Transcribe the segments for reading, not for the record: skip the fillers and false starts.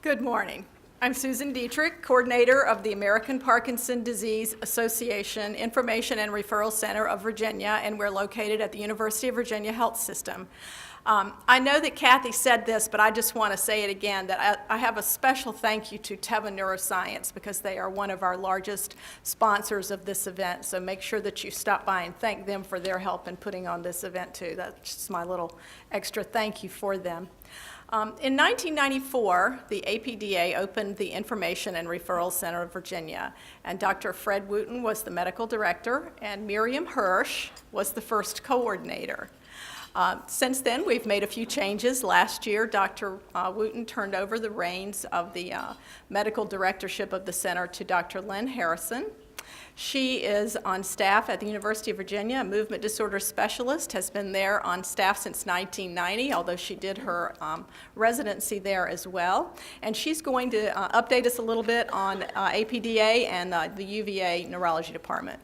Good morning. I'm Susan Dietrich, coordinator of the American Parkinson Disease Association Information and Referral Center of Virginia, and we're located at the University of Virginia Health System. I know that Kathy said this, but I just want to say it again, that I have a special thank you to Teva Neuroscience because they are one of our largest sponsors of this event. So make sure that you stop by and thank them for their help in putting on this event too. That's just my little extra thank you for them. In 1994, the APDA opened the Information and Referral Center of Virginia, and Dr. Fred Wooten was the medical director, and Miriam Hirsch was the first coordinator. Since then, we've made a few changes. Last year, Dr. Wooten turned over the reins of the medical directorship of the center to Dr. Lynn Harrison. She is on staff at the University of Virginia, a movement disorder specialist, has been there on staff since 1990, although she did her residency there as well. And she's going to update us a little bit on APDA and the UVA neurology department.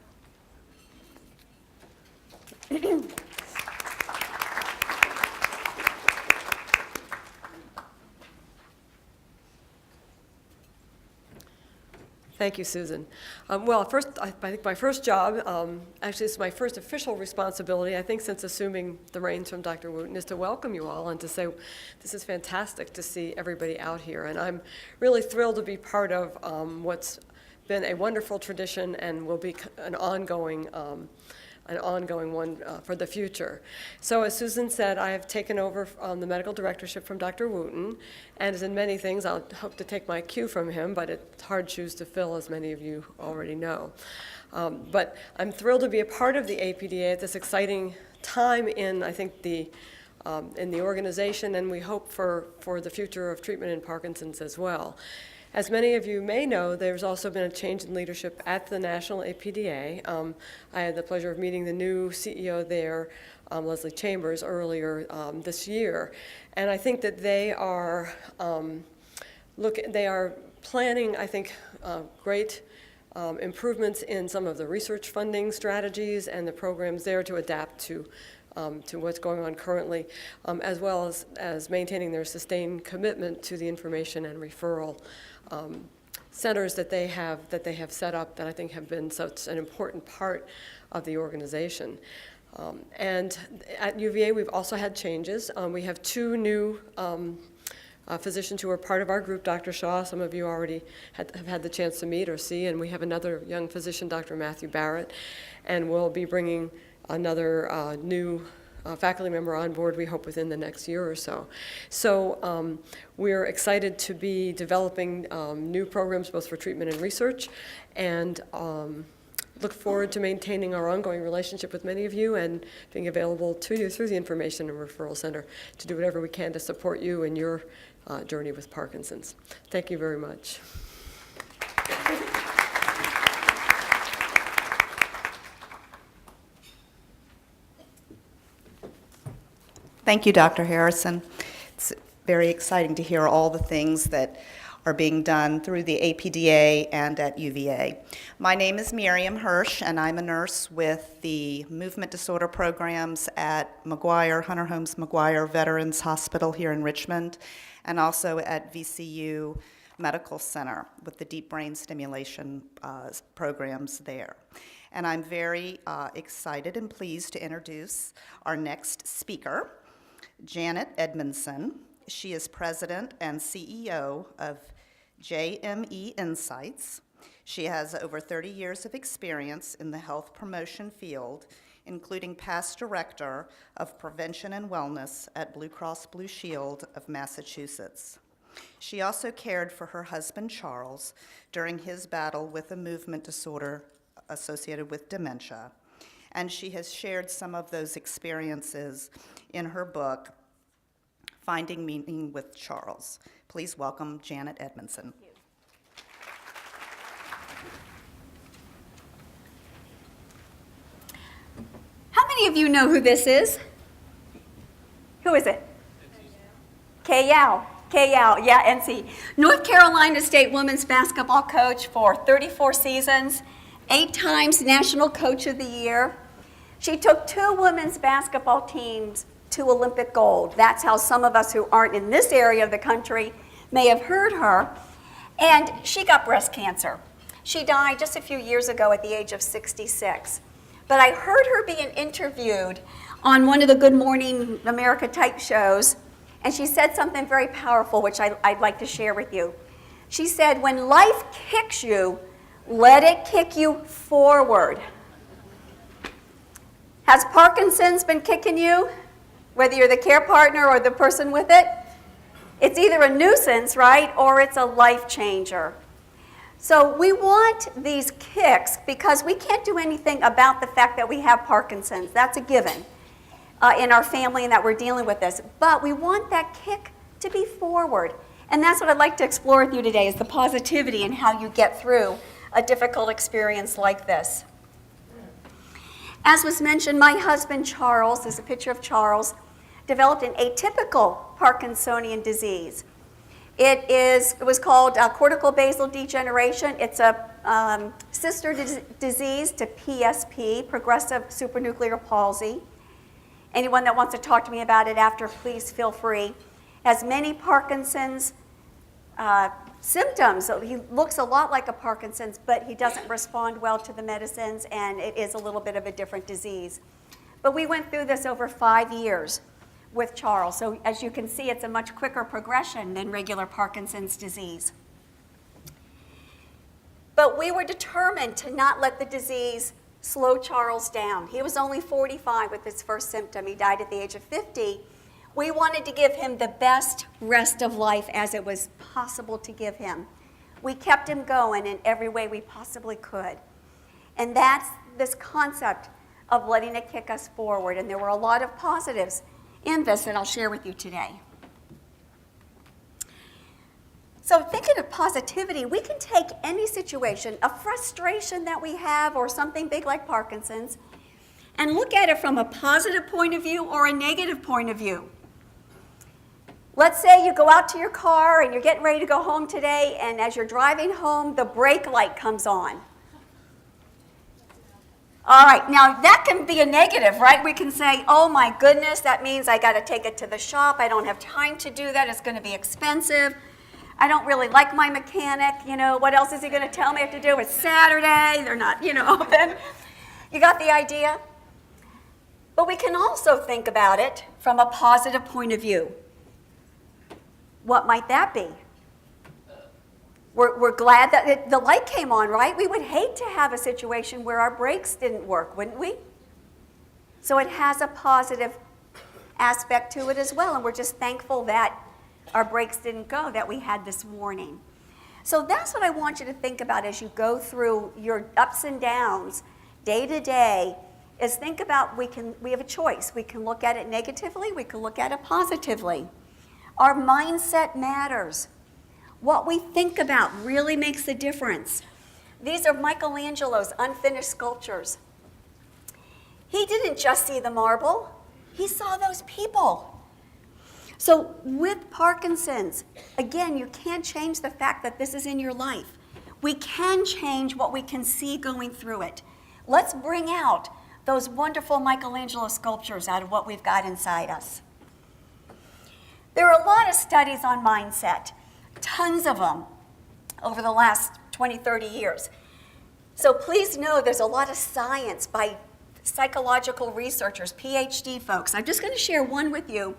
Thank you, Susan. Well, first, I think my first job, actually it's my first official responsibility, I think since assuming the reins from Dr. Wooten, is to welcome you all and to say this is fantastic to see everybody out here. And I'm really thrilled to be part of what's been a wonderful tradition and will be an ongoing one for the future. So as Susan said, I have taken over the medical directorship from Dr. Wooten, and as in many things, I'll hope to take my cue from him, but it's hard shoes to fill, as many of you already know. But I'm thrilled to be a part of the APDA at this exciting time in, I think, in the organization, and we hope for the future of treatment in Parkinson's as well. As many of you may know, there's also been a change in leadership at the National APDA. I had the pleasure of meeting the new CEO there, Leslie Chambers, earlier this year. And I think that they are planning, I think, great improvements in some of the research funding strategies and the programs there to adapt to what's going on currently, as well as maintaining their sustained commitment to the information and referral centers that they have set up that I think have been such an important part of the organization. And at UVA, we've also had changes. We have two new physicians who are part of our group, Dr. Shaw, some of you already have had the chance to meet or see, and we have another young physician, Dr. Matthew Barrett, and we'll be bringing another new faculty member on board, we hope, within the next year or so. So we're excited to be developing new programs both for treatment and research, and look forward to maintaining our ongoing relationship with many of you and being available to you through the Information and Referral Center to do whatever we can to support you in your journey with Parkinson's. Thank you very much. Thank you, Dr. Harrison. It's very exciting to hear all the things that are being done through the APDA and at UVA. My name is Miriam Hirsch, and I'm a nurse with the movement disorder programs at Hunter Holmes McGuire Veterans Hospital here in Richmond, and also at VCU Medical Center with the deep brain stimulation programs there. And I'm very excited and pleased to introduce our next speaker, Janet Edmondson. She is president and CEO of JME Insights. She has over 30 years of experience in the health promotion field, including past director of prevention and wellness at Blue Cross Blue Shield of Massachusetts. She also cared for her husband, Charles, during his battle with a movement disorder associated with dementia. And she has shared some of those experiences in her book, Finding Meaning with Charles. Please welcome Janet Edmondson. How many of you know who this is? Who is it? Kay Yao, yeah, NC. North Carolina State women's basketball coach for 34 seasons, 8 times National Coach of the Year. She took 2 women's basketball teams to Olympic gold. That's how some of us who aren't in this area of the country may have heard her. And she got breast cancer. She died just a few years ago at the age of 66. But I heard her being interviewed on one of the Good Morning America type shows, and she said something very powerful, which I'd like to share with you. She said, when life kicks you, let it kick you forward. Has Parkinson's been kicking you? Whether you're the care partner or the person with it? It's either a nuisance, right, or it's a life changer. So we want these kicks because we can't do anything about the fact that we have Parkinson's. That's a given in our family and that we're dealing with this. But we want that kick to be forward. And that's what I'd like to explore with you today is the positivity and how you get through a difficult experience like this. As was mentioned, my husband Charles, there's a picture of Charles, developed an atypical Parkinsonian disease. It was called cortical basal degeneration. It's a sister disease to PSP, progressive supranuclear palsy. Anyone that wants to talk to me about it after, please feel free. Has many Parkinson's symptoms. So he looks a lot like a Parkinson's, but he doesn't respond well to the medicines, and it is a little bit of a different disease. But we went through this over 5 years with Charles. So as you can see, it's a much quicker progression than regular Parkinson's disease. But we were determined to not let the disease slow Charles down. He was only 45 with his first symptom. He died at the age of 50. We wanted to give him the best rest of life as it was possible to give him. We kept him going in every way we possibly could. And that's this concept of letting it kick us forward. And there were a lot of positives in this that I'll share with you today. So thinking of positivity, we can take any situation, a frustration that we have or something big like Parkinson's, and look at it from a positive point of view or a negative point of view. Let's say you go out to your car and you're getting ready to go home today, and as you're driving home, the brake light comes on. All right, now that can be a negative, right? We can say, oh my goodness, that means I got to take it to the shop. I don't have time to do that. It's going to be expensive. I don't really like my mechanic. You know, what else is he going to tell me I have to do? It's Saturday. They're not, open. You got the idea? But we can also think about it from a positive point of view. What might that be? We're glad that the light came on, right? We would hate to have a situation where our brakes didn't work, wouldn't we? So it has a positive aspect to it as well, and we're just thankful that our brakes didn't go, that we had this warning. So that's what I want you to think about as you go through your ups and downs day to day, is think about we have a choice. We can look at it negatively, we can look at it positively. Our mindset matters. What we think about really makes a difference. These are Michelangelo's unfinished sculptures. He didn't just see the marble, he saw those people. So with Parkinson's, again, you can't change the fact that this is in your life. We can change what we can see going through it. Let's bring out those wonderful Michelangelo sculptures out of what we've got inside us. There are a lot of studies on mindset. Tons of them over the last 20, 30 years. So please know there's a lot of science by psychological researchers, PhD folks. I'm just going to share one with you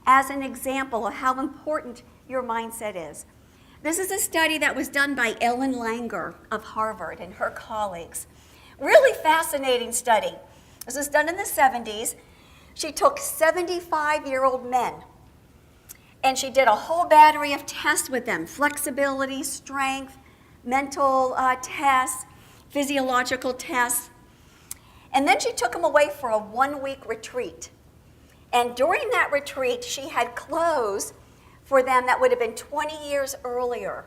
as an example of how important your mindset is. This is a study that was done by Ellen Langer of Harvard and her colleagues. Really fascinating study. This was done in the 70s. She took 75-year-old men, and she did a whole battery of tests with them: flexibility, strength, mental tests, physiological tests. And then she took them away for a 1-week retreat. And during that retreat, she had clothes for them that would have been 20 years earlier.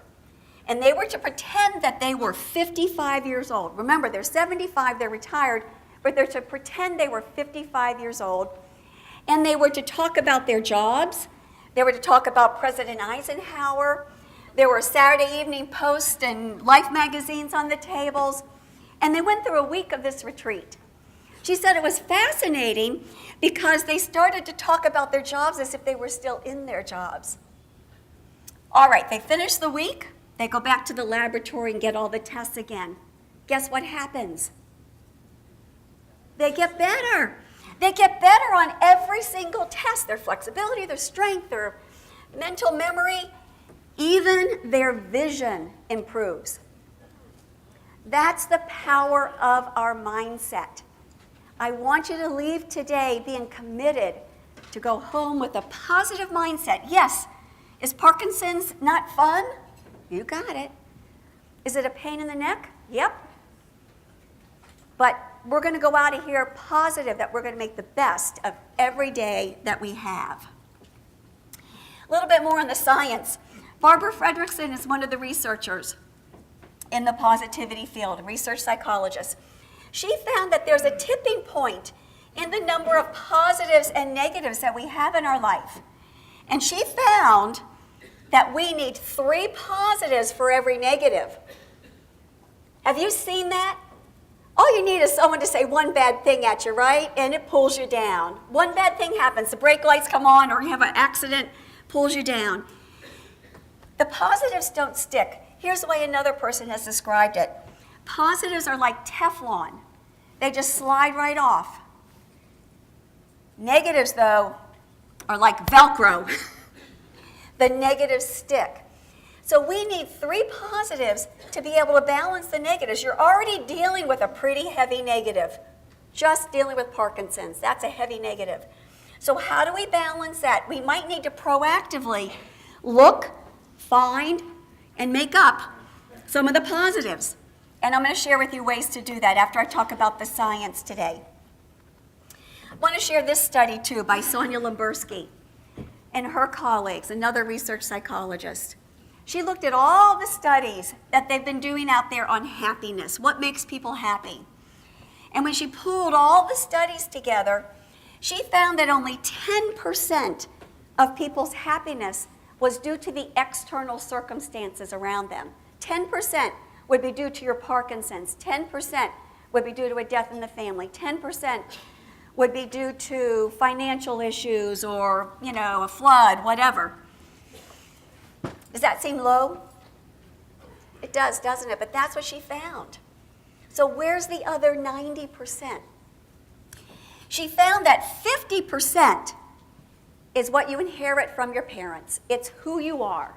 And they were to pretend that they were 55 years old. Remember, they're 75, they're retired, but they're to pretend they were 55 years old. And they were to talk about their jobs. They were to talk about President Eisenhower. There were Saturday Evening Post and Life magazines on the tables. And they went through a week of this retreat. She said it was fascinating because they started to talk about their jobs as if they were still in their jobs. All right, they finish the week, they go back to the laboratory and get all the tests again. Guess what happens? They get better. They get better on every single test. Their flexibility, their strength, their mental memory, even their vision improves. That's the power of our mindset. I want you to leave today being committed to go home with a positive mindset. Yes, is Parkinson's not fun? You got it. Is it a pain in the neck? Yep. But we're going to go out of here positive that we're going to make the best of every day that we have. A little bit more on the science. Barbara Fredrickson is one of the researchers in the positivity field, a research psychologist. She found that there's a tipping point in the number of positives and negatives that we have in our life. And she found that we need 3 positives for every negative. Have you seen that? All you need is someone to say one bad thing at you, right? And it pulls you down. One bad thing happens, the brake lights come on, or you have an accident, pulls you down. The positives don't stick. Here's the way another person has described it. Positives are like Teflon. They just slide right off. Negatives, though, are like Velcro. The negatives stick. So we need 3 positives to be able to balance the negatives. You're already dealing with a pretty heavy negative. Just dealing with Parkinson's, that's a heavy negative. So how do we balance that? We might need to proactively look, find, and make up some of the positives. And I'm going to share with you ways to do that after I talk about the science today. I want to share this study, too, by Sonia Limbersky and her colleagues, another research psychologist. She looked at all the studies that they've been doing out there on happiness, what makes people happy. And when she pulled all the studies together, she found that only 10% of people's happiness was due to the external circumstances around them. 10% would be due to your Parkinson's. 10% would be due to a death in the family. 10% would be due to financial issues or, a flood, whatever. Does that seem low? It does, doesn't it? But that's what she found. So where's the other 90%? She found that 50% is what you inherit from your parents. It's who you are.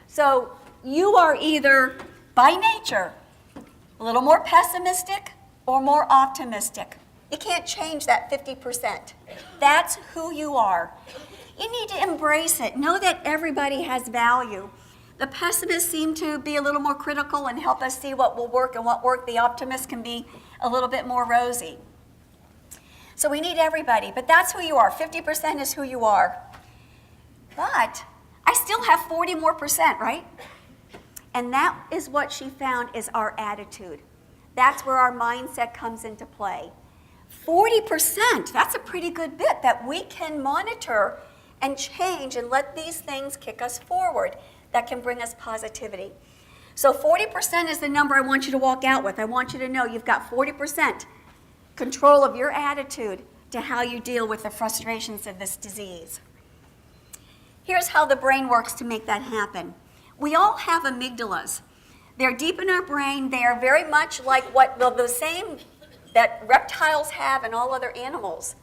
So you are either, by nature, a little more pessimistic or more optimistic. You can't change that 50%. That's who you are. You need to embrace it. Know that everybody has value. The pessimists seem to be a little more critical and help us see what will work and what won't. The optimists can be a little bit more rosy. So we need everybody, but that's who you are. 50% is who you are. But I still have 40% more, right? And that is what she found is our attitude. That's where our mindset comes into play. 40%, that's a pretty good bit that we can monitor and change and let these things kick us forward that can bring us positivity. So 40% is the number I want you to walk out with. I want you to know you've got 40% control of your attitude to how you deal with the frustrations of this disease. Here's how the brain works to make that happen. We all have amygdalas. They're deep in our brain. They are very much like the same that reptiles have and all other animals.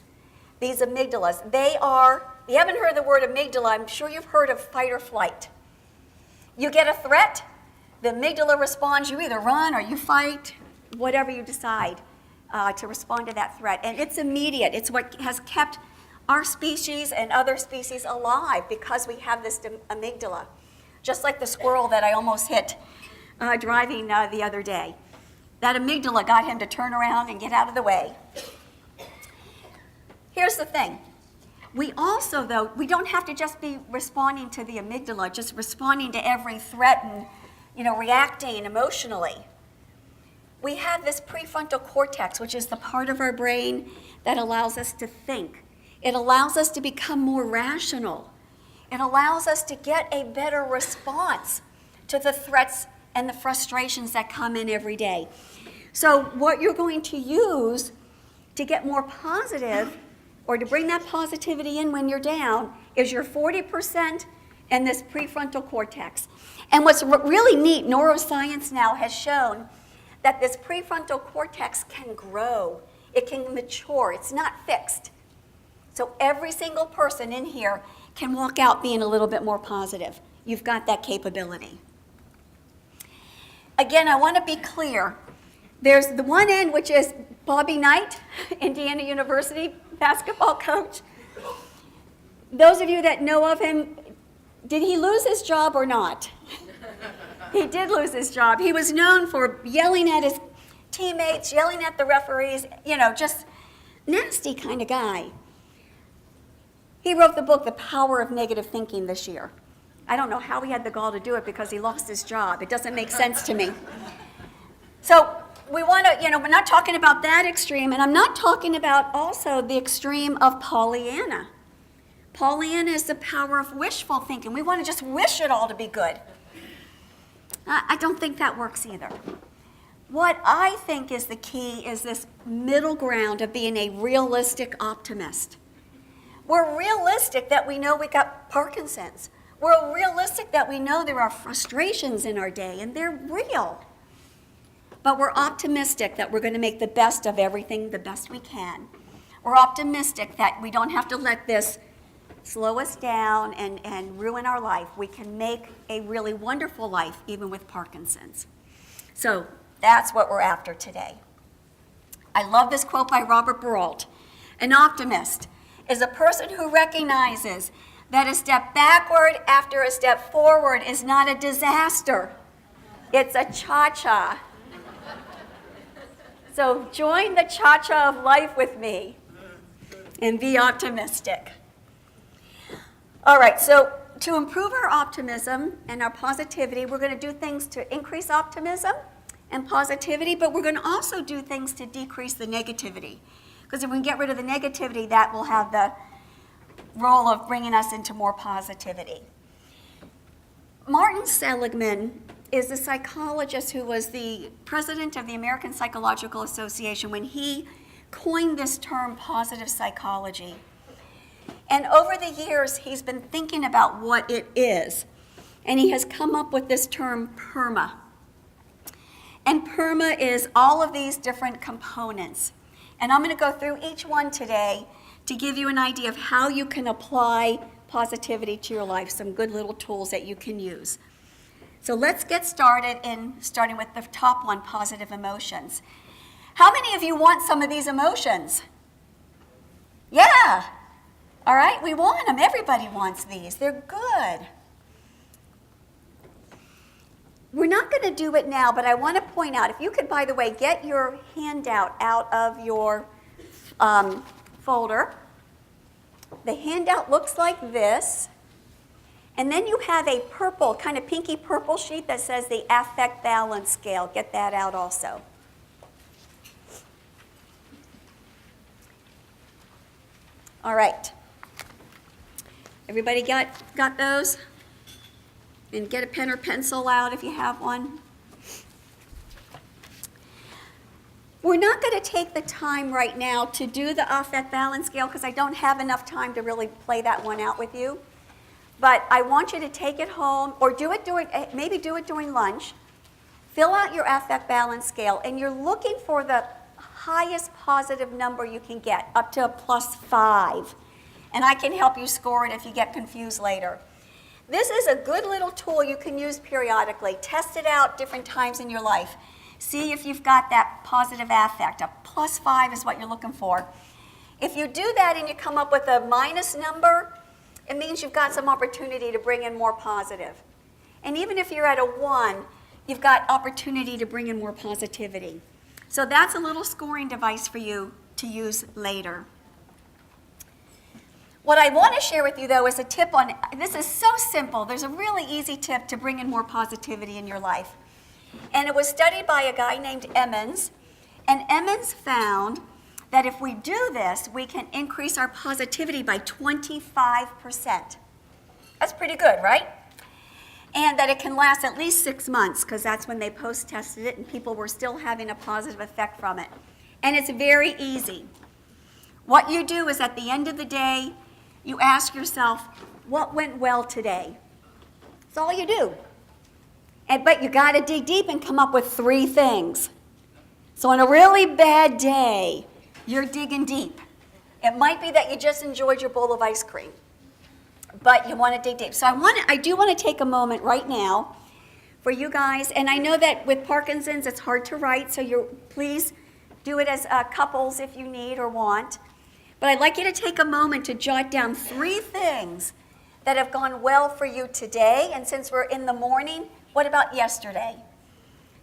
These amygdalas, if you haven't heard the word amygdala, I'm sure you've heard of fight or flight. You get a threat, the amygdala responds, you either run or you fight, whatever you decide to respond to that threat. And it's immediate. It's what has kept our species and other species alive because we have this amygdala. Just like the squirrel that I almost hit driving the other day. That amygdala got him to turn around and get out of the way. Here's the thing. We also, though, we don't have to just be responding to the amygdala, just responding to every threat and, reacting emotionally. We have this prefrontal cortex, which is the part of our brain that allows us to think. It allows us to become more rational. It allows us to get a better response to the threats and the frustrations that come in every day. So what you're going to use to get more positive or to bring that positivity in when you're down is your 40% and this prefrontal cortex. And what's really neat, neuroscience now has shown that this prefrontal cortex can grow. It can mature. It's not fixed. So every single person in here can walk out being a little bit more positive. You've got that capability. Again, I want to be clear. There's the one end, which is Bobby Knight, Indiana University basketball coach. Those of you that know of him, did he lose his job or not? He did lose his job. He was known for yelling at his teammates, yelling at the referees, just nasty kind of guy. He wrote the book, The Power of Negative Thinking, this year. I don't know how he had the gall to do it because he lost his job. It doesn't make sense to me. So we want to, we're not talking about that extreme, and I'm not talking about also the extreme of Pollyanna. Pollyanna is the power of wishful thinking. We want to just wish it all to be good. I don't think that works either. What I think is the key is this middle ground of being a realistic optimist. We're realistic that we know we got Parkinson's. We're realistic that we know there are frustrations in our day, and they're real. But we're optimistic that we're going to make the best of everything the best we can. We're optimistic that we don't have to let this slow us down and ruin our life. We can make a really wonderful life even with Parkinson's. So that's what we're after today. I love this quote by Robert Brault. An optimist is a person who recognizes that a step backward after a step forward is not a disaster. It's a cha-cha. So join the cha-cha of life with me and be optimistic. All right, so to improve our optimism and our positivity, we're going to do things to increase optimism and positivity, but we're going to also do things to decrease the negativity. Because if we can get rid of the negativity, that will have the role of bringing us into more positivity. Martin Seligman is a psychologist who was the president of the American Psychological Association when he coined this term positive psychology. And over the years, he's been thinking about what it is. And he has come up with this term PERMA. And PERMA is all of these different components. And I'm going to go through each one today to give you an idea of how you can apply positivity to your life, some good little tools that you can use. So let's get started starting with the top one, positive emotions. How many of you want some of these emotions? Yeah. All right, we want them. Everybody wants these. They're good. We're not going to do it now, but I want to point out, if you could, by the way, get your handout out of your folder. The handout looks like this. And then you have a purple, kind of pinky purple sheet that says the affect balance scale. Get that out also. All right. Everybody got those? And get a pen or pencil out if you have one. We're not going to take the time right now to do the affect balance scale because I don't have enough time to really play that one out with you. But I want you to take it home or maybe do it during lunch. Fill out your affect balance scale, and you're looking for the highest positive number you can get, up to a +5. And I can help you score it if you get confused later. This is a good little tool you can use periodically. Test it out different times in your life. See if you've got that positive affect. A +5 is what you're looking for. If you do that and you come up with a minus number, it means you've got some opportunity to bring in more positive. And even if you're at a 1, you've got opportunity to bring in more positivity. So that's a little scoring device for you to use later. What I want to share with you, though, is a tip on, this is so simple. There's a really easy tip to bring in more positivity in your life. And it was studied by a guy named Emmons. And Emmons found that if we do this, we can increase our positivity by 25%. That's pretty good, right? And that it can last at least 6 months, because that's when they post-tested it and people were still having a positive effect from it. And it's very easy. What you do is at the end of the day, you ask yourself, what went well today? That's all you do. But you got to dig deep and come up with 3 things. So on a really bad day, you're digging deep. It might be that you just enjoyed your bowl of ice cream, but you want to dig deep. So I do want to take a moment right now for you guys, and I know that with Parkinson's it's hard to write, so please do it as couples if you need or want. But I'd like you to take a moment to jot down 3 things that have gone well for you today. And since we're in the morning, what about yesterday?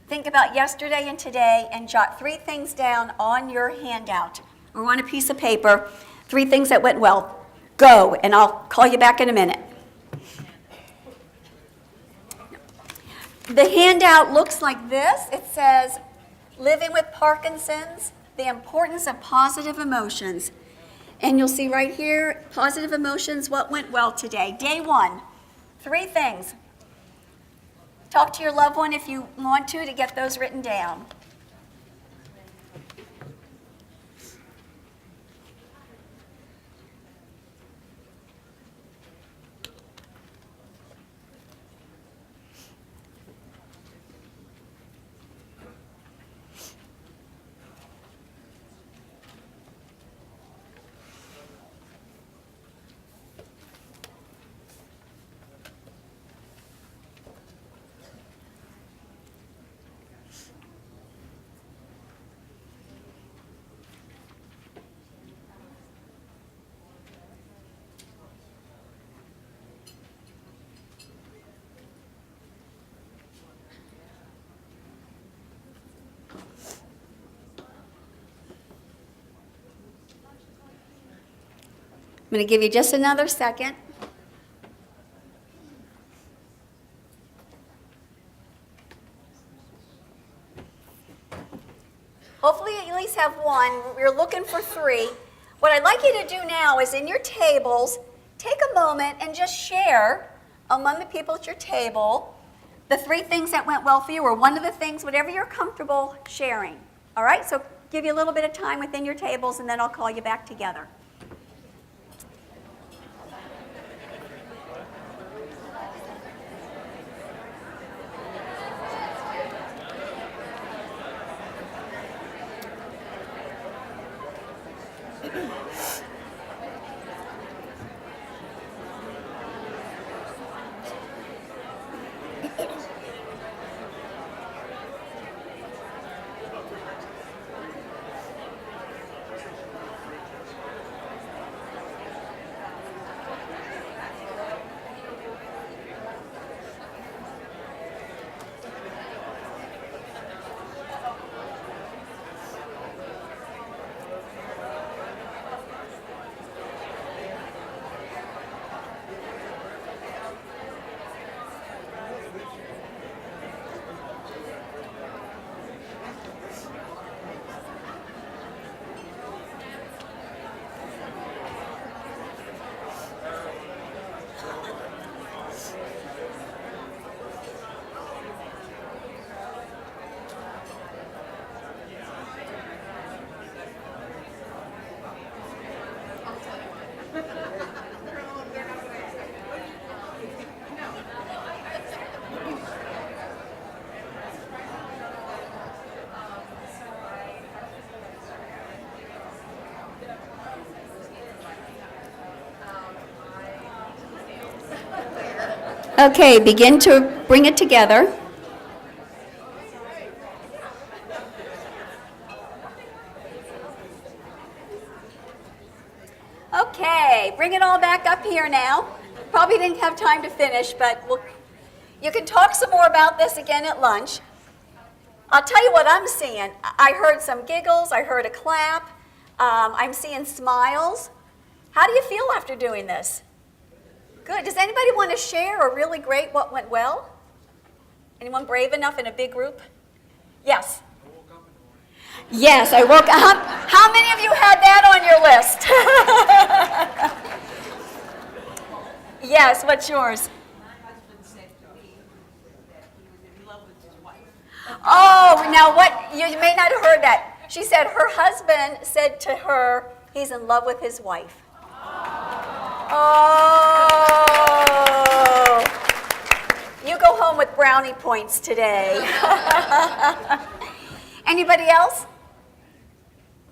Think about yesterday and today and jot 3 things down on your handout or on a piece of paper, 3 things that went well. Go, and I'll call you back in a minute. The handout looks like this. It says, Living with Parkinson's, the importance of positive emotions. And you'll see right here, positive emotions, what went well today. Day 1, 3 things. Talk to your loved one if you want to get those written down. I'm going to give you just another second. Hopefully you at least have 1. We're looking for 3. What I'd like you to do now is in your tables, take a moment and just share among the people at your table the 3 things that went well for you, or one of the things, whatever you're comfortable sharing. All right? So give you a little bit of time within your tables, and then I'll call you back together. Okay, begin to bring it together. Okay, bring it all back up here now. Probably didn't have time to finish, but you can talk some more about this again at lunch. I'll tell you what I'm seeing. I heard some giggles, I heard a clap, I'm seeing smiles. How do you feel after doing this? Good. Does anybody want to share or really great what went well? Anyone brave enough in a big group? Yes. I woke up in the morning. Yes, I woke up. How many of you had that on your list? Yes, what's yours? My husband said to me that he was in love with his wife. Oh, now what? You may not have heard that. She said her husband said to her he's in love with his wife. Oh. go home with brownie points today. Anybody else?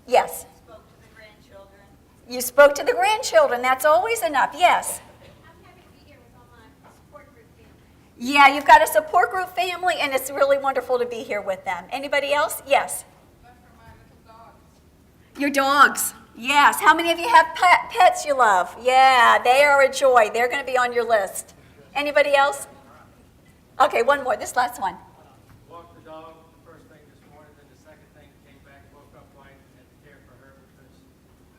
Yes. Spoke to the grandchildren. You spoke to the grandchildren. That's always enough. Yes. I'm happy to be here with all my support group family. Yeah, you've got a support group family, and it's really wonderful to be here with them. Anybody else? Yes. But for my little dogs. Your dogs. Yes. How many of you have pets you love? Yeah, they are a joy. They're going to be on your list. Anybody else? Okay, one more. This last one. Walked the dog the first thing this morning, then the second thing came back, woke up late and had to care for her because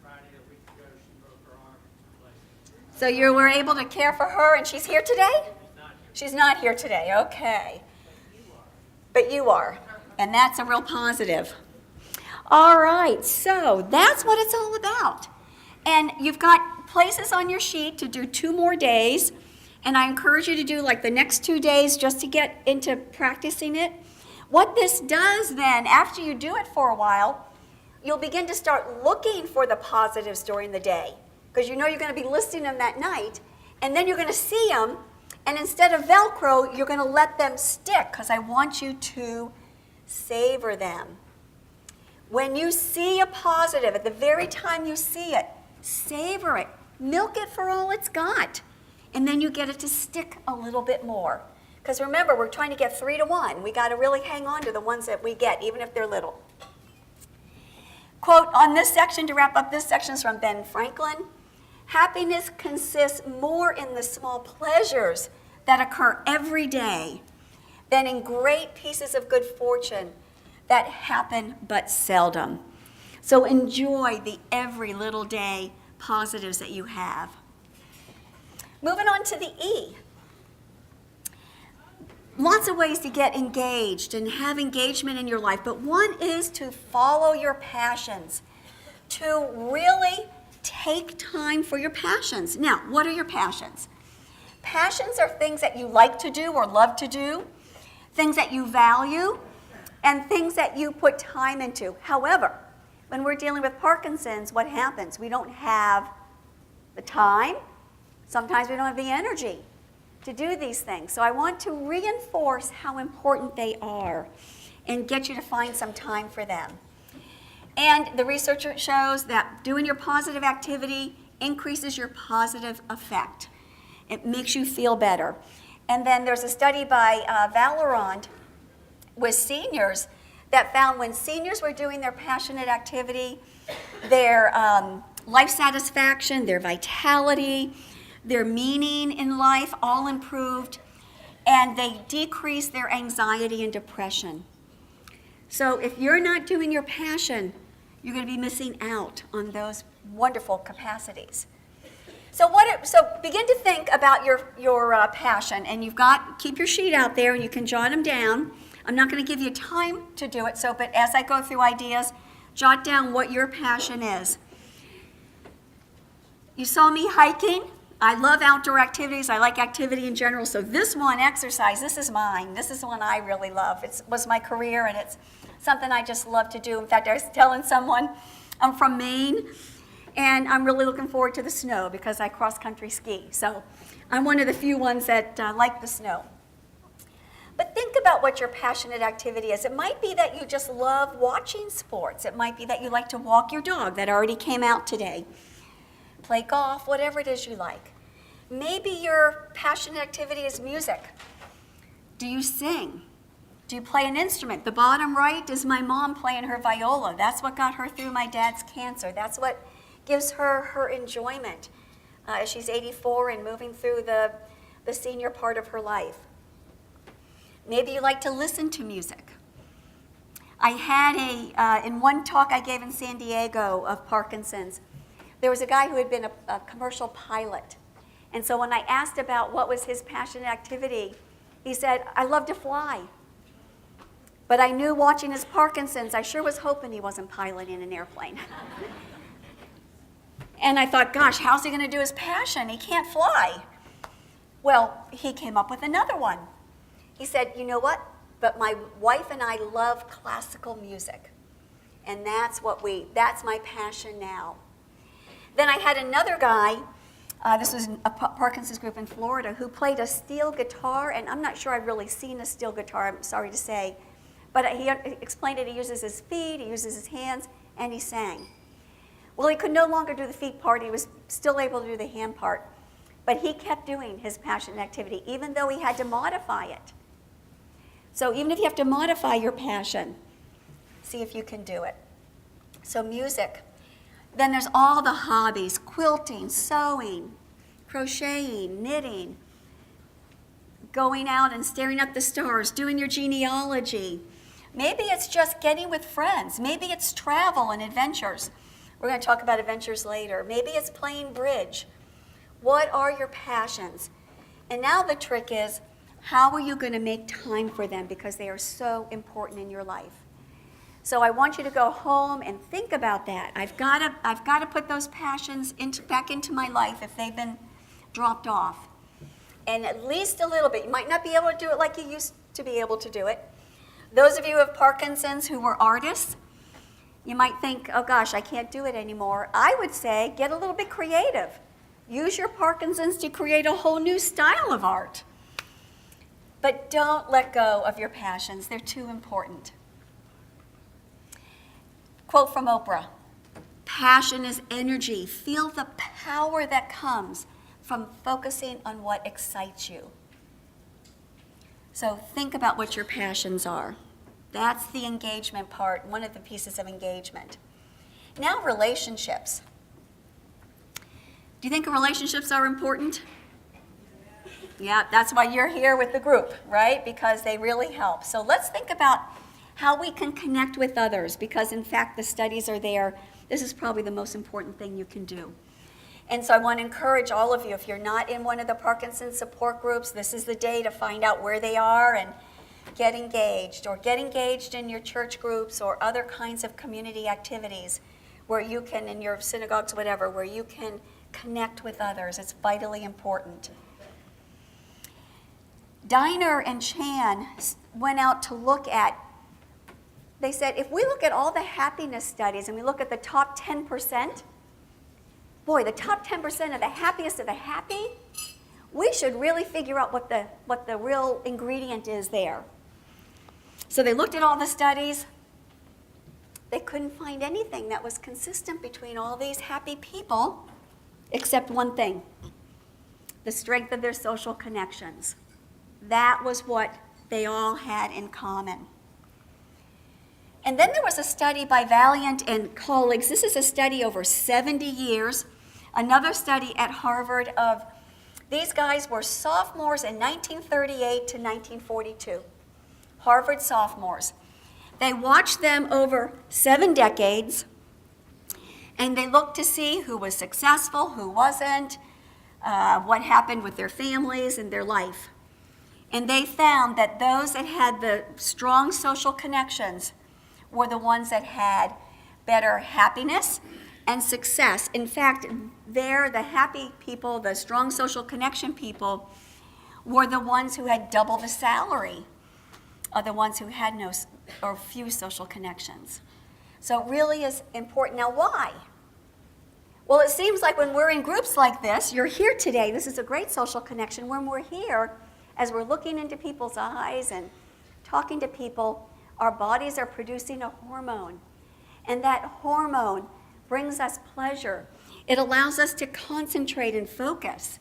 Friday a week ago she broke her arm and replaced it. So you were able to care for her, and she's here today? She's not here. She's not here today. Okay. But you are. And that's a real positive. All right. So that's what it's all about. And you've got places on your sheet to do 2 more days. And I encourage you to do like the next 2 days just to get into practicing it. What this does then, after you do it for a while, you'll begin to start looking for the positives during the day. Because you know you're going to be listing them that night. And then you're going to see them. And instead of Velcro, you're going to let them stick because I want you to savor them. When you see a positive, at the very time you see it, savor it. Milk it for all it's got. And then you get it to stick a little bit more. Because remember, we're trying to get 3 to 1. We got to really hang on to the ones that we get, even if they're little. Quote on this section, to wrap up this section, is from Ben Franklin. Happiness consists more in the small pleasures that occur every day than in great pieces of good fortune that happen but seldom. So enjoy the every little day positives that you have. Moving on to the E. Lots of ways to get engaged and have engagement in your life, but one is to follow your passions, to really take time for your passions. Now, what are your passions? Passions are things that you like to do or love to do, things that you value, and things that you put time into. However, when we're dealing with Parkinson's, what happens? We don't have the time. Sometimes we don't have the energy to do these things. So I want to reinforce how important they are and get you to find some time for them. And the research shows that doing your positive activity increases your positive effect. It makes you feel better. And then there's a study by Valerand with seniors that found when seniors were doing their passionate activity, their life satisfaction, their vitality, their meaning in life all improved, and they decreased their anxiety and depression. So if you're not doing your passion, you're going to be missing out on those wonderful capacities. So begin to think about your passion, and keep your sheet out there, and you can jot them down. I'm not going to give you time to do it, but as I go through ideas, jot down what your passion is. You saw me hiking. I love outdoor activities. I like activity in general. So this one, exercise, this is mine. This is the one I really love. It was my career, and it's something I just love to do. In fact, I was telling someone, I'm from Maine, and I'm really looking forward to the snow because I cross-country ski. So I'm one of the few ones that like the snow. But think about what your passionate activity is. It might be that you just love watching sports. It might be that you like to walk your dog. That already came out today. Play golf, whatever it is you like. Maybe your passionate activity is music. Do you sing? Do you play an instrument? The bottom right is my mom playing her viola. That's what got her through my dad's cancer. That's what gives her her enjoyment. She's 84 and moving through the senior part of her life. Maybe you like to listen to music. I had in one talk I gave in San Diego of Parkinson's, there was a guy who had been a commercial pilot. And so when I asked about what was his passionate activity, he said, I love to fly. But I knew watching his Parkinson's, I sure was hoping he wasn't piloting an airplane. And I thought, gosh, how's he going to do his passion? He can't fly. Well, he came up with another one. He said, you know what? But my wife and I love classical music. And that's my passion now. Then I had another guy This was a Parkinson's group in Florida who played a steel guitar, and I'm not sure I've really seen a steel guitar, I'm sorry to say, but he explained it. He uses his feet, he uses his hands, and he sang. Well, he could no longer do the feet part. He was still able to do the hand part, but he kept doing his passion activity, even though he had to modify it. So even if you have to modify your passion, see if you can do it. So music. Then there's all the hobbies: quilting, sewing, crocheting, knitting, going out and staring at the stars, doing your genealogy. Maybe it's just getting with friends. Maybe it's travel and adventures. We're going to talk about adventures later. Maybe it's playing bridge. What are your passions? And now the trick is, how are you going to make time for them, because they are so important in your life? So I want you to go home and think about that. I've got to put those passions back into my life if they've been dropped off. And at least a little bit. You might not be able to do it like you used to be able to do it. Those of you who have Parkinson's who were artists, you might think, oh gosh, I can't do it anymore. I would say get a little bit creative. Use your Parkinson's to create a whole new style of art. But don't let go of your passions. They're too important. Quote from Oprah: "Passion is energy. Feel the power that comes from focusing on what excites you." So think about what your passions are. That's the engagement part, one of the pieces of engagement. Now, relationships. Do you think relationships are important? Yeah, that's why you're here with the group, right? Because they really help. So let's think about how we can connect with others, because in fact the studies are there. This is probably the most important thing you can do. And so I want to encourage all of you, if you're not in one of the Parkinson's support groups, this is the day to find out where they are and get engaged, or get engaged in your church groups or other kinds of community activities where you can, in your synagogues, whatever, where you can connect with others. It's vitally important. Diner and Chan went out to look at, they said, if we look at all the happiness studies and we look at the top 10%, boy, the top 10% of the happiest of the happy, we should really figure out what the real ingredient is there. So they looked at all the studies. They couldn't find anything that was consistent between all these happy people, except one thing: the strength of their social connections. That was what they all had in common. And then there was a study by Valiant and colleagues. This is a study over 70 years. Another study at Harvard of, these guys were sophomores in 1938 to 1942. Harvard sophomores. They watched them over 7 decades, and they looked to see who was successful, who wasn't, what happened with their families and their life. And they found that those that had the strong social connections were the ones that had better happiness and success. In fact, the happy people, the strong social connection people, were the ones who had double the salary of the ones who had no or few social connections. So it really is important. Now, why? Well, it seems like when we're in groups like this, you're here today, this is a great social connection. When we're here, as we're looking into people's eyes and talking to people, our bodies are producing a hormone. And that hormone brings us pleasure. It allows us to concentrate and focus.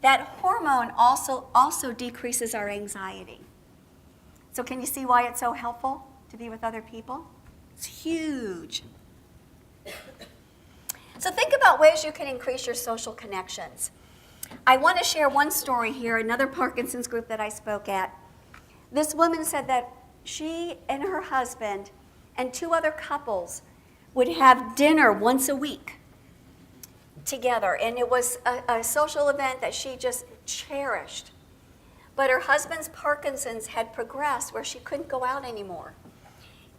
That hormone also decreases our anxiety. So can you see why it's so helpful to be with other people? It's huge. So think about ways you can increase your social connections. I want to share one story here, another Parkinson's group that I spoke at. This woman said that she and her husband and 2 other couples would have dinner once a week together, and it was a social event that she just cherished. But her husband's Parkinson's had progressed where she couldn't go out anymore.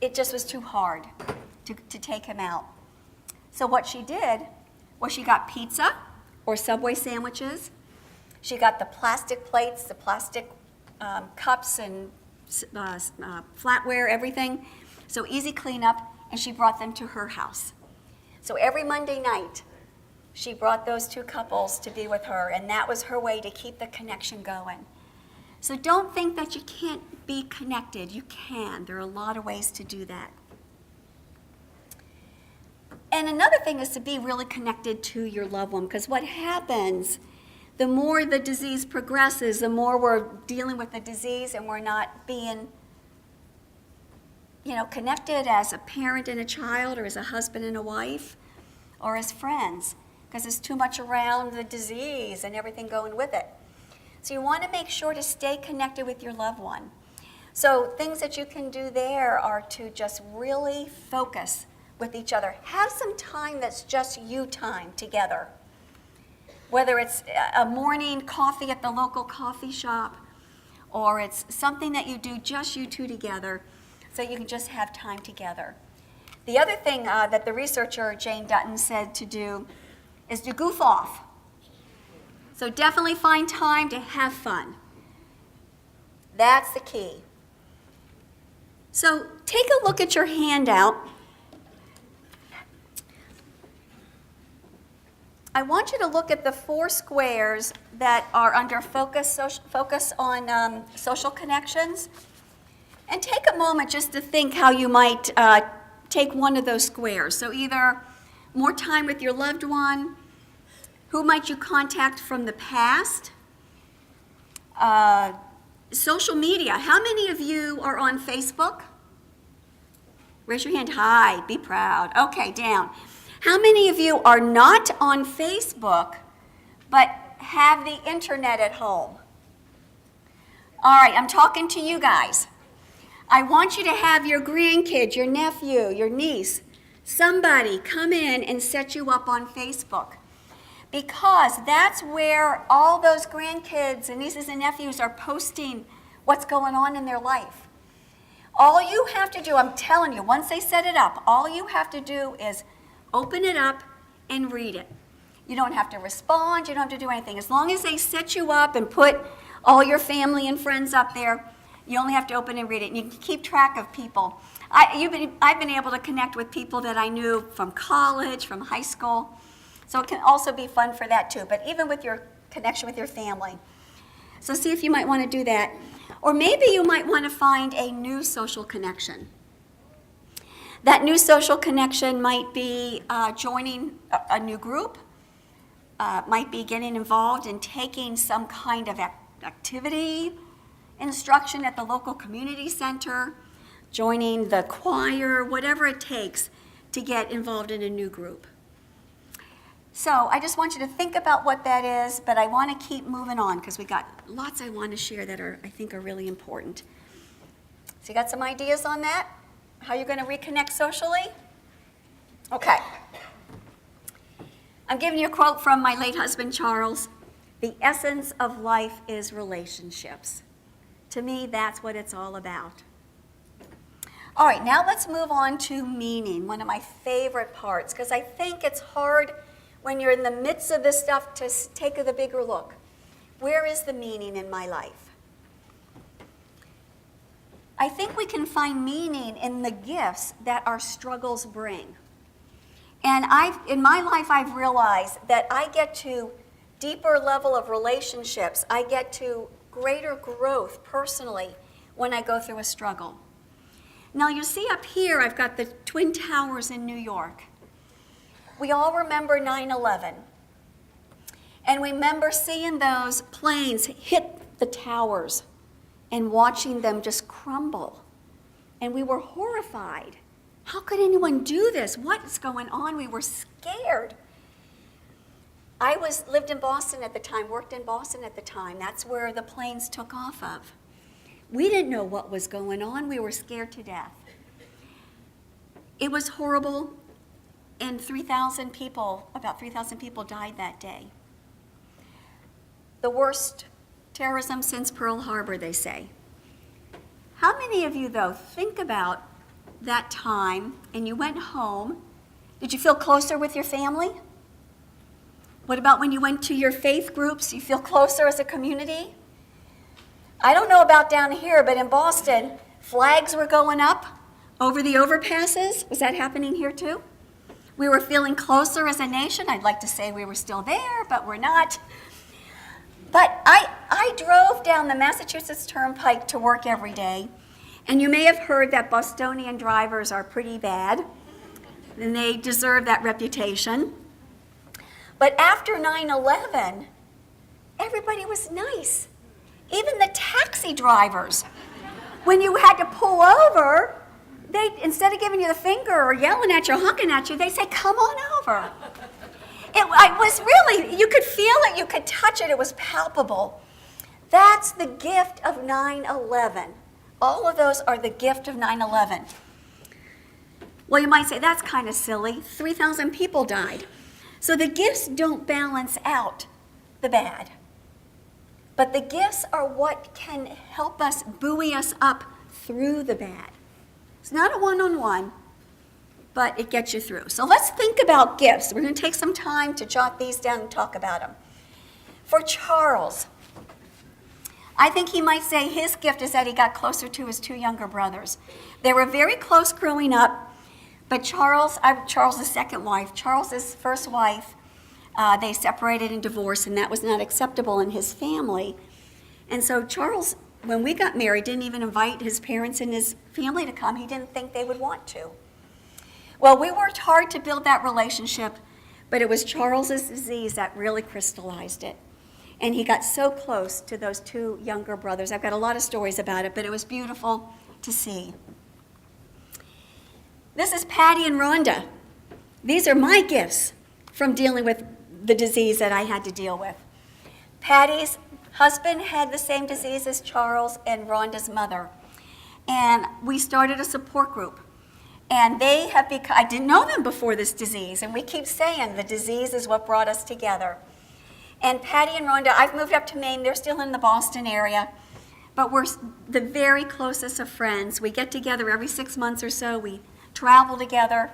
It just was too hard to take him out. So what she did was she got pizza or Subway sandwiches. She got the plastic plates, the plastic cups and flatware, everything. So easy cleanup, and she brought them to her house. So every Monday night, She brought those two couples to be with her, and that was her way to keep the connection going. So don't think that you can't be connected. You can. There are a lot of ways to do that. And another thing is to be really connected to your loved one, because what happens, the more the disease progresses, the more we're dealing with the disease and we're not being, connected as a parent and a child, or as a husband and a wife, or as friends, because there's too much around the disease and everything going with it. So you want to make sure to stay connected with your loved one. So things that you can do there are to just really focus with each other. Have some time that's just you time together. Whether it's a morning coffee at the local coffee shop, or it's something that you do just you two together, so you can just have time together. The other thing that the researcher Jane Dutton said to do is to goof off. So definitely find time to have fun. That's the key. So take a look at your handout. I want you to look at the 4 squares that are under focus on social connections. And take a moment just to think how you might take one of those squares. So either more time with your loved one, who might you contact from the past, social media. How many of you are on Facebook? Raise your hand. Hi, be proud. Okay, down. How many of you are not on Facebook, but have the internet at home? All right, I'm talking to you guys. I want you to have your grandkid, your nephew, your niece, somebody come in and set you up on Facebook, because that's where all those grandkids and nieces and nephews are posting what's going on in their life. All you have to do, I'm telling you, once they set it up, all you have to do is open it up and read it. You don't have to respond, you don't have to do anything. As long as they set you up and put all your family and friends up there, you only have to open and read it, and you can keep track of people. I've been able to connect with people that I knew from college, from high school, so it can also be fun for that too, but even with your connection with your family. So see if you might want to do that. Or maybe you might want to find a new social connection. That new social connection might be joining a new group, might be getting involved in taking some kind of activity, instruction at the local community center, joining the choir, whatever it takes to get involved in a new group. So I just want you to think about what that is, but I want to keep moving on because we got lots I want to share that I think are really important. So you got some ideas on that? How you're going to reconnect socially? Okay. I'm giving you a quote from my late husband, Charles. The essence of life is relationships. To me, that's what it's all about. All right, now let's move on to meaning, one of my favorite parts, because I think it's hard when you're in the midst of this stuff to take the bigger look. Where is the meaning in my life? I think we can find meaning in the gifts that our struggles bring. And in my life, I've realized that I get to deeper level of relationships. I get to greater growth personally when I go through a struggle. Now you see up here, I've got the Twin Towers in New York. We all remember 9/11. And we remember seeing those planes hit the towers and watching them just crumble. And we were horrified. How could anyone do this? What's going on? We were scared. I lived in Boston at the time, worked in Boston at the time. That's where the planes took off of. We didn't know what was going on. We were scared to death. It was horrible, and about 3,000 people died that day. The worst terrorism since Pearl Harbor, they say. How many of you, though, think about that time and you went home? Did you feel closer with your family? What about when you went to your faith groups? You feel closer as a community? I don't know about down here, but in Boston, flags were going up over the overpasses. Was that happening here too? We were feeling closer as a nation. I'd like to say we were still there, but we're not. But I drove down the Massachusetts Turnpike to work every day, and you may have heard that Bostonian drivers are pretty bad, and they deserve that reputation. But after 9/11, everybody was nice. Even the taxi drivers. When you had to pull over, they, instead of giving you the finger or yelling at you or honking at you, they say, "Come on over." It was really, you could feel it, you could touch it, it was palpable. That's the gift of 9/11. All of those are the gift of 9/11. Well, you might say, that's kind of silly. 3,000 people died. So the gifts don't balance out the bad. But the gifts are what can help us, buoy us up through the bad. It's not a one-on-one, but it gets you through. So let's think about gifts. We're going to take some time to jot these down and talk about them. For Charles, I think he might say his gift is that he got closer to his two younger brothers. They were very close growing up, but Charles' second wife, Charles' first wife, they separated and divorced, and that was not acceptable in his family. And so Charles, when we got married, didn't even invite his parents and his family to come. He didn't think they would want to. Well, we worked hard to build that relationship, but it was Charles' disease that really crystallized it. And he got so close to those two younger brothers. I've got a lot of stories about it, but it was beautiful to see. This is Patti and Rhonda. These are my gifts from dealing with the disease that I had to deal with. Patti's husband had the same disease as Charles and Rhonda's mother. And we started a support group. And they have become, I didn't know them before this disease, and we keep saying the disease is what brought us together. And Patti and Rhonda, I've moved up to Maine, they're still in the Boston area, but we're the very closest of friends. We get together every 6 months or so, we travel together.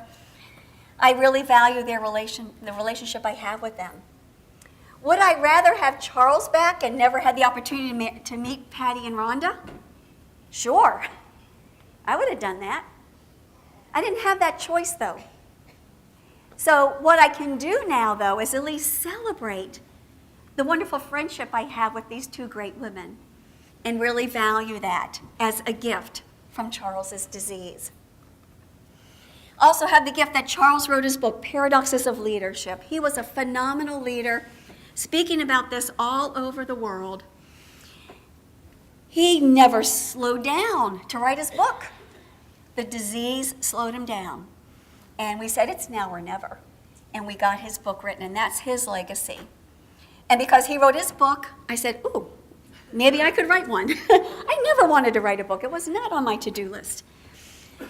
I really value the relationship I have with them. Would I rather have Charles back and never had the opportunity to meet Patti and Rhonda? Sure, I would have done that. I didn't have that choice, though. So what I can do now, though, is at least celebrate the wonderful friendship I have with these two great women and really value that as a gift from Charles's disease. Also have the gift that Charles wrote his book, Paradoxes of Leadership. He was a phenomenal leader, speaking about this all over the world. He never slowed down to write his book. The disease slowed him down. And we said, it's now or never. And we got his book written, and that's his legacy. And because he wrote his book, I said, ooh, maybe I could write one. I never wanted to write a book. It was not on my to-do list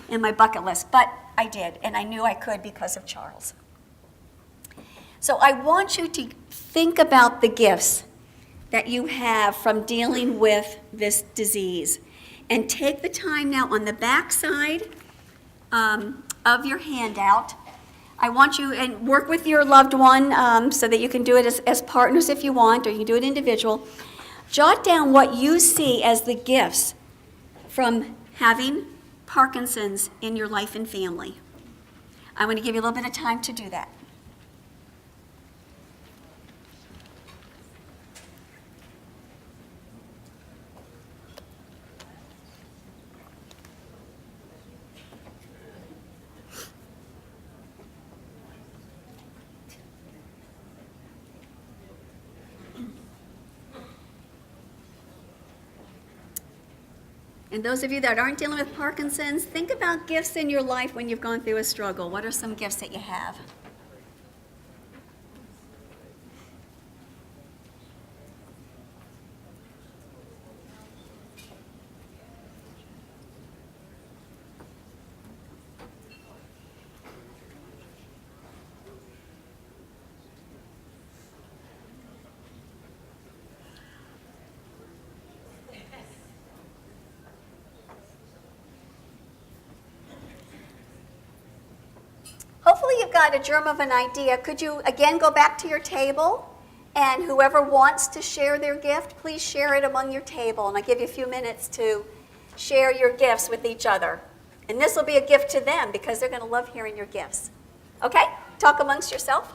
and my bucket list, but I did, and I knew I could because of Charles. So I want you to think about the gifts that you have from dealing with this disease. And take the time now on the back side of your handout. I want you, and work with your loved one so that you can do it as partners if you want, or you can do it individual. Jot down what you see as the gifts from having Parkinson's in your life and family. I'm going to give you a little bit of time to do that. And those of you that aren't dealing with Parkinson's, think about gifts in your life when you've gone through a struggle. What are some gifts that you have? Hopefully you've got a germ of an idea. Could you again go back to your table, and whoever wants to share their gift, please share it among your table, and I'll give you a few minutes to share your gifts with each other. And this will be a gift to them because they're going to love hearing your gifts. Okay? talk amongst yourself.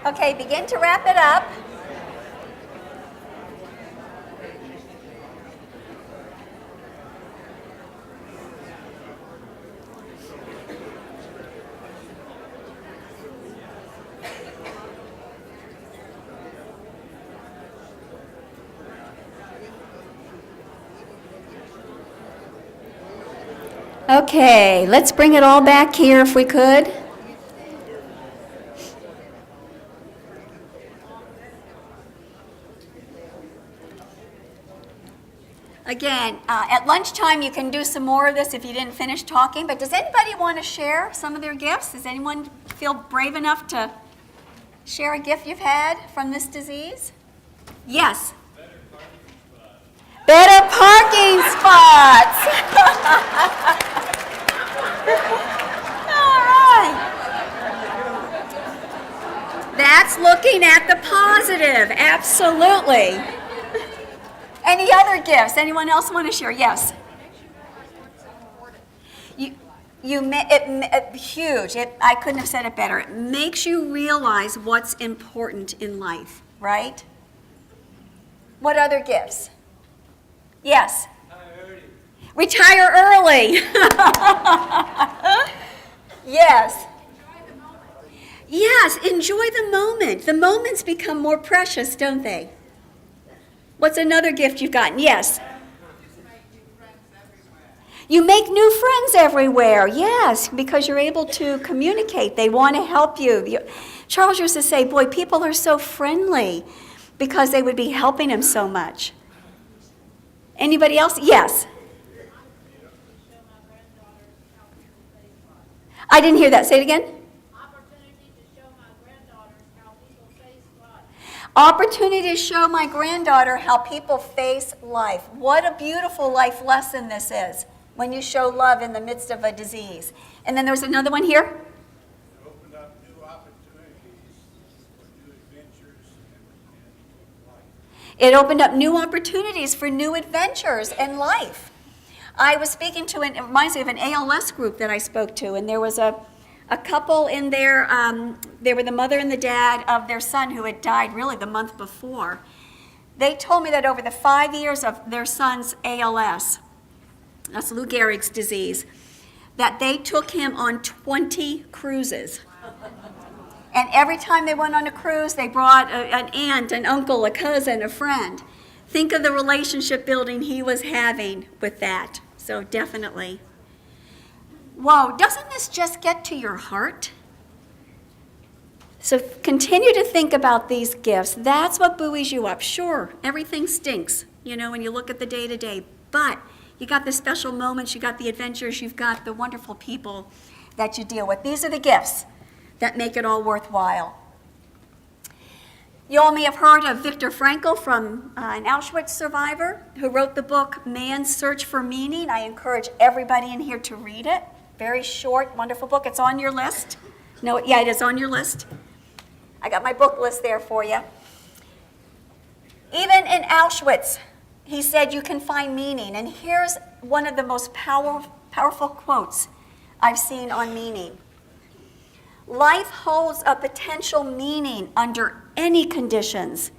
Okay, begin to wrap it up. Okay, let's bring it all back here if we could. Again, at lunchtime you can do some more of this if you didn't finish talking, but does anybody want to share some of their gifts? Does anyone feel brave enough to share a gift you've had from this disease? Yes. Better parking spots. All right. That's looking at the positive, absolutely. Any other gifts? Anyone else want to share? Yes. Huge. I couldn't have said it better. It makes you realize what's important in life, right? What other gifts? Yes. Retire early. Yes. Yes, enjoy the moment. The moments become more precious, don't they? What's another gift you've gotten? Yes. You make new friends everywhere. Yes, because you're able to communicate. They want to help you. Charles used to say, boy, people are so friendly because they would be helping him so much. Anybody else? Yes. I didn't hear that. Say it again. Opportunity to show my granddaughter how people face life. What a beautiful life lesson this is when you show love in the midst of a disease. And then there's another one here. It opened up new opportunities for new adventures and life. It opened up new opportunities for new adventures in life. I was speaking to, it reminds me of an ALS group that I spoke to, and there was a couple in there. They were the mother and the dad of their son who had died really the month before. They told me that over the 5 years of their son's ALS, that's Lou Gehrig's disease, that they took him on 20 cruises. And every time they went on a cruise, they brought an aunt, an uncle, a cousin, a friend. Think of the relationship building he was having with that. So definitely. Whoa, doesn't this just get to your heart? So continue to think about these gifts. That's what buoys you up. Sure, everything stinks, when you look at the day-to-day. But you got the special moments, you got the adventures, you've got the wonderful people that you deal with. These are the gifts that make it all worthwhile. You all may have heard of Viktor Frankl, from an Auschwitz survivor, who wrote the book Man's Search for Meaning. I encourage everybody in here to read it. Very short, wonderful book. It's on your list. No, yeah, it is on your list. I got my book list there for you. Even in Auschwitz, he said you can find meaning. And here's one of the most powerful quotes I've seen on meaning. Life holds a potential meaning under any conditions,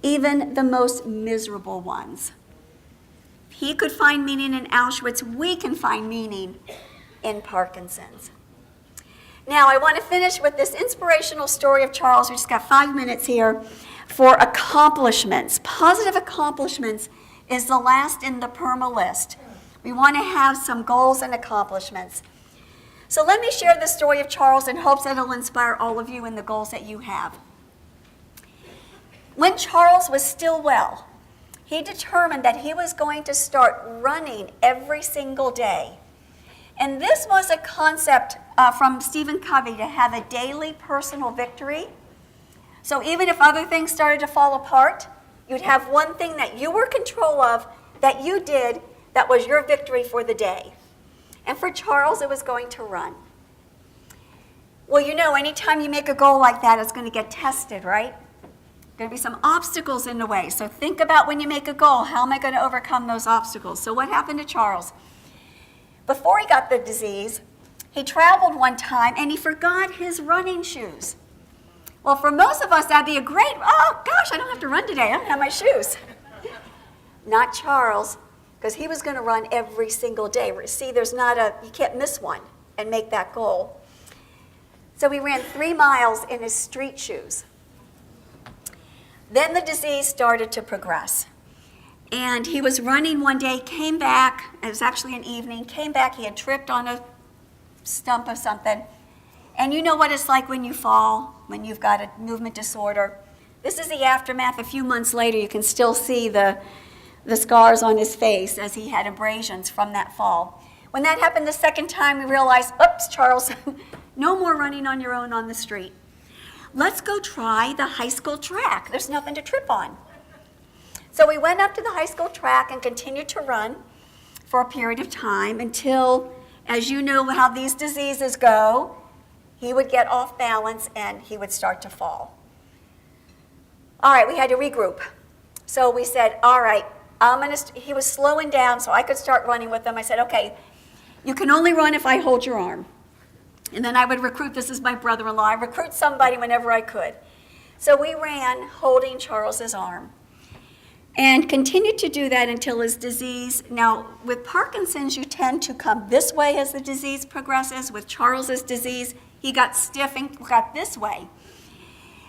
even the most miserable ones. If he could find meaning in Auschwitz, we can find meaning in Parkinson's. Now, I want to finish with this inspirational story of Charles. We just got 5 minutes here for accomplishments. Positive accomplishments is the last in the PERMA list. We want to have some goals and accomplishments. So let me share the story of Charles in hopes that it'll inspire all of you in the goals that you have. When Charles was still well, he determined that he was going to start running every single day. And this was a concept from Stephen Covey, to have a daily personal victory. So even if other things started to fall apart, you'd have one thing that you were in control of, that you did, that was your victory for the day. And for Charles, it was going to run. Well, anytime you make a goal like that, it's going to get tested, right? Going to be some obstacles in the way. So think about when you make a goal, how am I going to overcome those obstacles? So what happened to Charles? Before he got the disease, he traveled one time and he forgot his running shoes. Well, for most of us, that'd be a great, oh gosh, I don't have to run today, I don't have my shoes. Not Charles, because he was going to run every single day. See, you can't miss one and make that goal. So he ran 3 miles in his street shoes. Then the disease started to progress. And he was running one day, came back, it was actually an evening, came back, he had tripped on a stump of something. And you know what it's like when you fall, when you've got a movement disorder. This is the aftermath. A few months later, you can still see the scars on his face as he had abrasions from that fall. When that happened the second time, we realized, oops, Charles, no more running on your own on the street. Let's go try the high school track. There's nothing to trip on. So we went up to the high school track and continued to run for a period of time until, as you know how these diseases go, he would get off balance and he would start to fall. All right, we had to regroup. So we said, all right, he was slowing down so I could start running with him. I said, okay, you can only run if I hold your arm. And then I would recruit, this is my brother-in-law, I recruit somebody whenever I could. So we ran holding Charles's arm and continued to do that until his disease. Now, with Parkinson's, you tend to come this way as the disease progresses. With Charles's disease, he got stiff and got this way.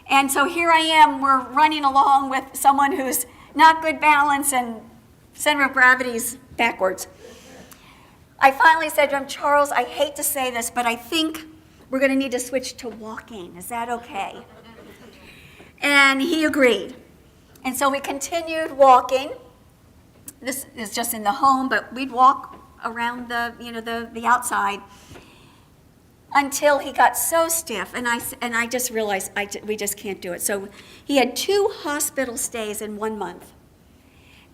And so here I am, we're running along with someone who's not good balance and center of gravity's backwards. I finally said to him, Charles, I hate to say this, but I think we're going to need to switch to walking. Is that okay? And he agreed. And so we continued walking. This is just in the home, but we'd walk around the outside. until he got so stiff, and I just realized we just can't do it. So he had 2 hospital stays in 1 month,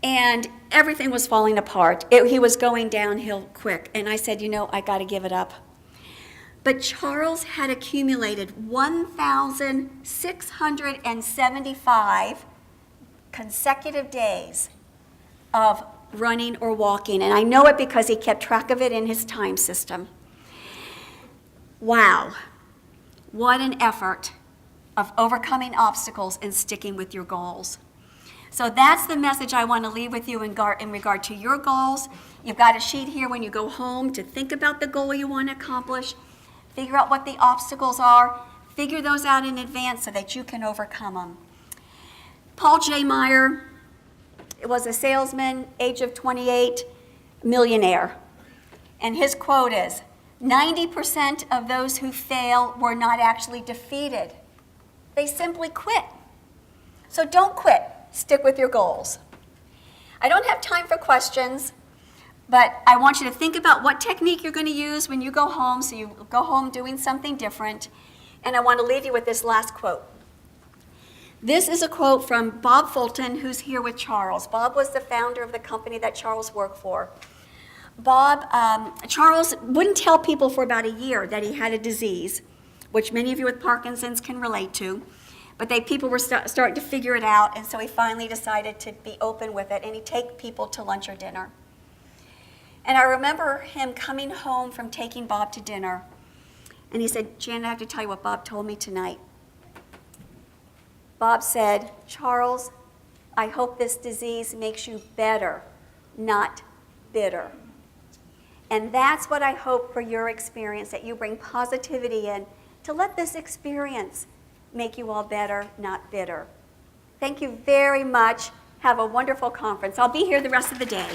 and everything was falling apart. He was going downhill quick, and I said, I got to give it up. But Charles had accumulated 1,675 consecutive days of running or walking, and I know it because he kept track of it in his time system. Wow, what an effort of overcoming obstacles and sticking with your goals. So that's the message I want to leave with you in regard to your goals. You've got a sheet here when you go home to think about the goal you want to accomplish, figure out what the obstacles are, figure those out in advance so that you can overcome them. Paul J. Meyer was a salesman, age of 28, millionaire. And his quote is, 90% of those who fail were not actually defeated. They simply quit. So don't quit. Stick with your goals. I don't have time for questions, but I want you to think about what technique you're going to use when you go home, so you go home doing something different. And I want to leave you with this last quote. This is a quote from Bob Fulton, who's here with Charles. Bob was the founder of the company that Charles worked for. Charles wouldn't tell people for about a year that he had a disease, which many of you with Parkinson's can relate to, but people were starting to figure it out, and so he finally decided to be open with it, and he'd take people to lunch or dinner. And I remember him coming home from taking Bob to dinner, and he said, Janet, I have to tell you what Bob told me tonight. Bob said, Charles, I hope this disease makes you better, not bitter. And that's what I hope for your experience, that you bring positivity in to let this experience make you all better, not bitter. Thank you very much. Have a wonderful conference. I'll be here the rest of the day.